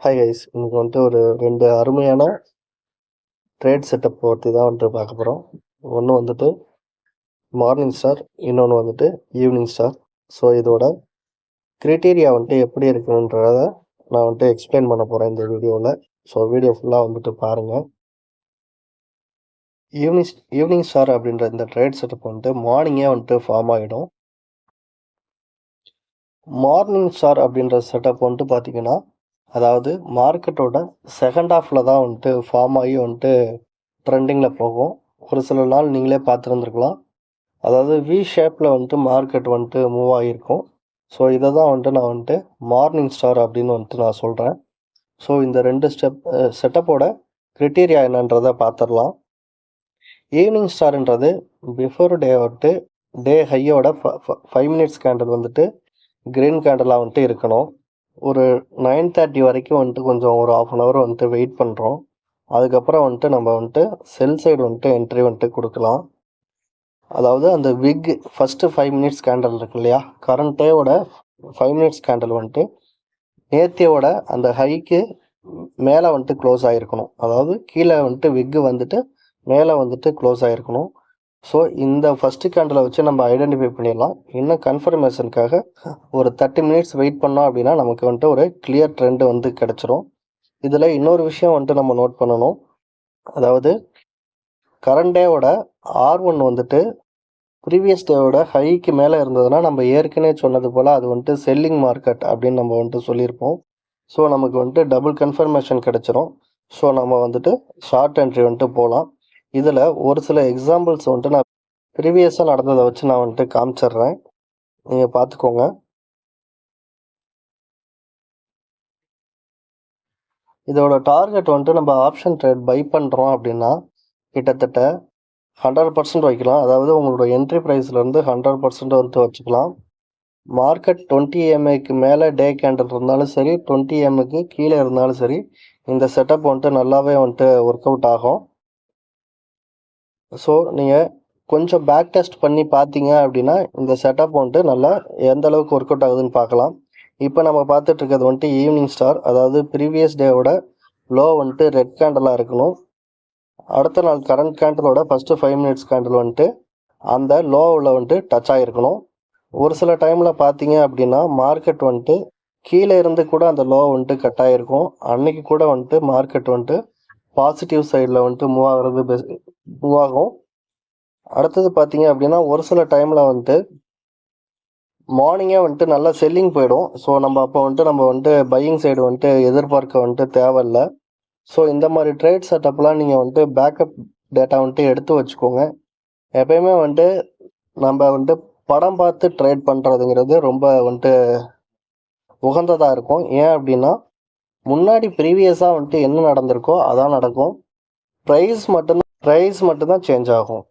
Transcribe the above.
Hi guys, இன்னைக்கு வந்துட்டு ஒரு 2 அருமையான ட்ரேட் செட்டப் பற்றி தான் வந்துட்டு பார்க்க போகிறோம். ஒன்று வந்துட்டு மார்னிங் ஸ்டார், இன்னொன்று வந்துட்டு ஈவினிங் ஸ்டார். ஸோ இதோட க்ரைட்டீரியா வந்துட்டு எப்படி இருக்குன்றத நான் வந்துட்டு எக்ஸ்பிளைன் பண்ண போகிறேன் இந்த வீடியோவில். ஸோ வீடியோ ஃபுல்லாக வந்துட்டு பாருங்கள். ஈவினிங் ஸ்டார் அப்படின்ற இந்த ட்ரேட் செட்டப் வந்துட்டு மார்னிங்கே வந்துட்டு ஃபார்ம் ஆகிடும். மார்னிங் ஸ்டார் அப்படின்ற செட்டப் வந்துட்டு பார்த்தீங்கன்னா, அதாவது மார்க்கெட்டோட செகண்ட் ஹாஃபில் தான் வந்துட்டு ஃபார்ம் ஆகி வந்துட்டு ட்ரெண்டிங்கில் போகும். ஒரு சில நாள் நீங்களே பார்த்துருந்துருக்கலாம். அதாவது வி ஷேப்பில் வந்துட்டு மார்க்கெட் வந்துட்டு மூவ் ஆகியிருக்கும். ஸோ இதை தான் வந்துட்டு நான் வந்துட்டு மார்னிங் ஸ்டார் அப்படின்னு வந்துட்டு நான் சொல்கிறேன். ஸோ இந்த 2 செட்டப்போட க்ரிட்டீரியா என்னன்றதை பார்த்துடலாம். ஈவினிங் ஸ்டார்ன்றது பிஃபோர் டே வந்துட்டு டே ஹையோட 5 மினிட்ஸ் கேண்டில் வந்துட்டு க்ரீன் கேண்டலாக வந்துட்டு இருக்கணும். ஒரு 9:30 வரைக்கும் வந்துட்டு கொஞ்சம் ஒரு 1/2 hour வந்துட்டு வெயிட் பண்ணுறோம். அதுக்கப்புறம் வந்துட்டு நம்ம வந்துட்டு செல் சைடு வந்துட்டு என்ட்ரி வந்துட்டு கொடுக்கலாம். அதாவது அந்த விக் ஃபஸ்ட்டு 5 மினிட்ஸ் கேண்டில் இருக்கு இல்லையா, கரண்ட் டேவோட 5 மினிட்ஸ் கேண்டில் வந்துட்டு நேத்தியோட அந்த ஹைக்கு மேலே வந்துட்டு க்ளோஸ் ஆகிருக்கணும். அதாவது கீழே வந்துட்டு விக்கு வந்துட்டு மேலே வந்துட்டு க்ளோஸ் ஆகிருக்கணும். ஸோ இந்த ஃபஸ்ட்டு கேண்டிலை வச்சு நம்ம ஐடென்டிஃபை பண்ணிடலாம். இன்னும் கன்ஃபர்மேஷனுக்காக ஒரு 30 மினிட்ஸ் வெயிட் பண்ணோம் அப்படின்னா நமக்கு வந்துட்டு ஒரு கிளியர் ட்ரெண்டு வந்து கிடச்சிரும். இதில் இன்னொரு விஷயம் வந்துட்டு நம்ம நோட் பண்ணணும். அதாவது கரண்ட் டேவோட R1 வந்துட்டு ப்ரீவியஸ் டேவோட ஹைக்கு மேலே இருந்ததுன்னா நம்ம ஏற்கனவே சொன்னது போல் அது வந்துட்டு செல்லிங் மார்க்கெட் அப்படின்னு நம்ம வந்துட்டு சொல்லியிருப்போம். ஸோ நமக்கு வந்துட்டு டபுள் கன்ஃபர்மேஷன் கிடச்சிரும். ஸோ நம்ம வந்துட்டு ஷார்ட் என்ட்ரி வந்துட்டு போகலாம். இதில் ஒரு சில எக்ஸாம்பிள்ஸ் வந்துட்டு நான் ப்ரீவியஸாக நடந்ததை வச்சு நான் வந்துட்டு காமிச்சிட்றேன், நீங்கள் பார்த்துக்கோங்க. இதோட டார்கெட் வந்துட்டு நம்ம ஆப்ஷன் ட்ரேட் பை பண்ணுறோம் அப்படின்னா கிட்டத்தட்ட 100% வைக்கலாம். அதாவது உங்களோட என்ட்ரி ப்ரைஸ்லேருந்து 100% வந்துட்டு வச்சுக்கலாம். மார்க்கெட் 20 EMAக்கு மேலே டே கேண்டில் இருந்தாலும் சரி, 20 EMAக்கு கீழே இருந்தாலும் சரி, இந்த செட்டப் வந்துட்டு நல்லாவே வந்துட்டு ஒர்க் அவுட் ஆகும். ஸோ நீங்கள் கொஞ்சம் பேக் டெஸ்ட் பண்ணி பார்த்தீங்க அப்படின்னா இந்த செட்டப் வந்துட்டு நல்லா எந்த அளவுக்கு ஒர்க் அவுட் ஆகுதுன்னு பார்க்கலாம். இப்போ நம்ம பார்த்துட்டு இருக்கிறது வந்துட்டு ஈவினிங் ஸ்டார். அதாவது ப்ரீவியஸ் டேவோட லோ வந்துட்டு ரெட் கேண்டலாக இருக்கணும். அடுத்த நாள் கரண்ட் கேண்டலோட ஃபஸ்ட்டு 5 மினிட்ஸ் கேண்டில் வந்துட்டு அந்த லோவில் வந்துட்டு டச் ஆகிருக்கணும். ஒரு சில டைமில் பார்த்தீங்க அப்படின்னா மார்க்கெட் வந்துட்டு கீழே இருந்து கூட அந்த லோ வந்துட்டு கட் ஆகிருக்கும். அன்னைக்கு கூட வந்துட்டு மார்க்கெட் வந்துட்டு பாசிட்டிவ் சைடில் வந்துட்டு மூவ் ஆகும். அடுத்தது பார்த்தீங்க அப்படின்னா ஒரு சில டைமில் வந்துட்டு மார்னிங்கே வந்துட்டு நல்லா செல்லிங் போயிடும். ஸோ நம்ம அப்போ வந்துட்டு பையிங் சைடு வந்துட்டு எதிர்பார்க்க வந்துட்டு தேவையில்லை. ஸோ இந்த மாதிரி ட்ரேட் செட்டப்லாம் நீங்கள் வந்துட்டு பேக்கப் டேட்டா வந்துட்டு எடுத்து வச்சுக்கோங்க. எப்பயுமே வந்துட்டு நம்ம வந்துட்டு படம் பார்த்து ட்ரேட் பண்ணுறதுங்கிறது ரொம்ப வந்துட்டு உகந்ததாக இருக்கும். ஏன் அப்படின்னா முன்னாடி ப்ரீவியஸாக வந்துட்டு என்ன நடந்திருக்கோ அதான் நடக்கும். ப்ரைஸ் மட்டும்தான் சேஞ்ச் ஆகும்.